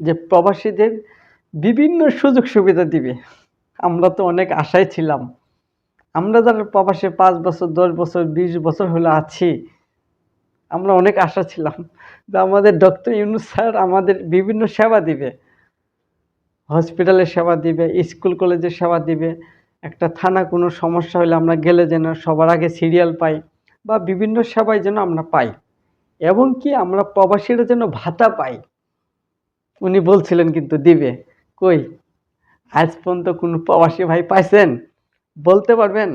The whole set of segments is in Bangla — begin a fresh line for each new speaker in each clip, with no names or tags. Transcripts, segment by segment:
যে প্রবাসীদের বিভিন্ন সুযোগ সুবিধা দিবে। আমরা তো অনেক আশায় ছিলাম। আমরা যারা প্রবাসে ৫ বছর, ১০ বছর, ২০ বছর হলো আছি, আমরা অনেক আশা ছিলাম যে আমাদের ডক্টর ইউনূস স্যার আমাদের বিভিন্ন সেবা দিবে। হসপিটালের সেবা দিবে, স্কুল কলেজের সেবা দিবে। একটা থানা কোনো সমস্যা হলে আমরা গেলে যেন সবার আগে সিরিয়াল পাই বা বিভিন্ন সেবাই যেন আমরা পাই। এবং কি আমরা প্রবাসীরা যেন ভাতা পাই। উনি বলছিলেন কিন্তু দিবে। কই? আজ পর্যন্ত কোনো প্রবাসী ভাই পাইছেন? বলতে পারবেন?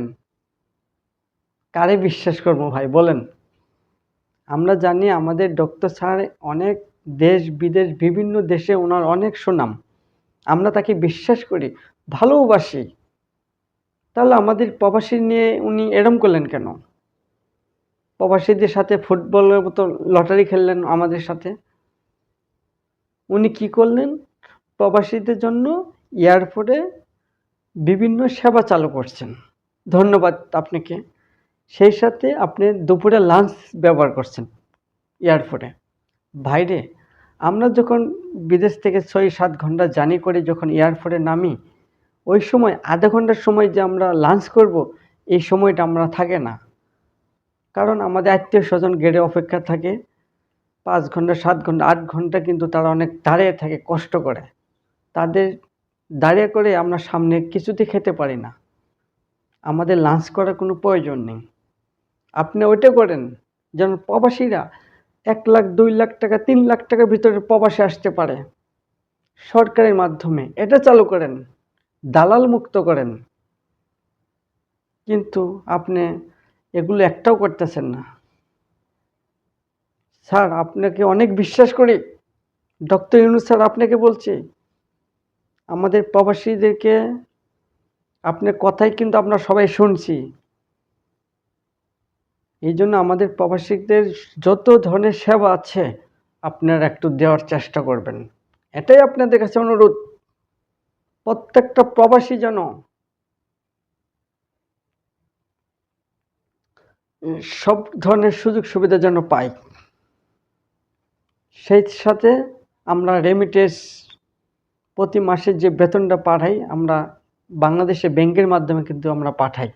কারে বিশ্বাস করব ভাই বলেন? আমরা জানি আমাদের ডক্টর স্যার অনেক দেশ-বিদেশ বিভিন্ন দেশে উনার অনেক সুনাম। আমরা তাকে বিশ্বাস করি, ভালোবাসি। তাহলে আমাদের প্রবাসী নিয়ে উনি এরম করলেন কেন? প্রবাসীদের সাথে ফুটবলের মতো লটারি খেললেন আমাদের সাথে। উনি কি করলেন? প্রবাসীদের জন্য এয়ারপোর্টে বিভিন্ন সেবা চালু করছেন। ধন্যবাদ আপনাকে। সেই সাথে আপনি দুপুরে লাঞ্চ ব্যবহার করছেন এয়ারপোর্টে। ভাইরে, আমরা যখন বিদেশ থেকে ৬-৭ ঘন্টা জার্নি করে যখন এয়ারপোর্টে নামি, ওই সময় আধা ঘন্টার সময় যে আমরা লাঞ্চ করব, এই সময়টা আমরা থাকে না। কারণ আমাদের আত্মীয়স্বজন গেটে অপেক্ষা থাকে ৫ ঘন্টা, ৭ ঘন্টা, ৮ ঘন্টা কিন্তু তারা অনেক দাঁড়িয়ে থাকে, কষ্ট করে। তাদের দাঁড়িয়ে করে আমরা সামনে কিছুতেই খেতে পারি না। আমাদের লাঞ্চ করার কোনো প্রয়োজন নেই। আপনি ওইটা করেন যেন প্রবাসীরা ১ লাখ, ২ লাখ টাকা, ৩ লাখ টাকার ভিতরে প্রবাসে আসতে পারে সরকারের মাধ্যমে। এটা চালু করেন, দালাল মুক্ত করেন। কিন্তু আপনি এগুলো একটাও করতেছেন না। স্যার আপনাকে অনেক বিশ্বাস করি। ডক্টর ইউনূস স্যার আপনাকে বলছি, আমাদের প্রবাসীদেরকে আপনার কথাই কিন্তু আমরা সবাই শুনছি। এই জন্য আমাদের প্রবাসীদের যত ধরনের সেবা আছে আপনারা একটু দেওয়ার চেষ্টা করবেন। এটাই আপনাদের কাছে অনুরোধ। প্রত্যেকটা প্রবাসী যেন সব ধরনের সুযোগ সুবিধা যেন পায়। সেই সাথে আমরা রেমিটেন্স প্রতি মাসে যে বেতনটা পাঠাই আমরা বাংলাদেশে ব্যাংকের মাধ্যমে কিন্তু আমরা পাঠাই।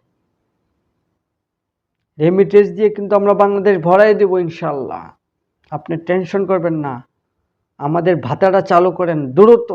রেমিটেন্স দিয়ে কিন্তু আমরা বাংলাদেশ ভরাই দেব ইনশাআল্লাহ। আপনি টেনশন করবেন না। আমাদের ভাতাটা চালু করেন দ্রুত।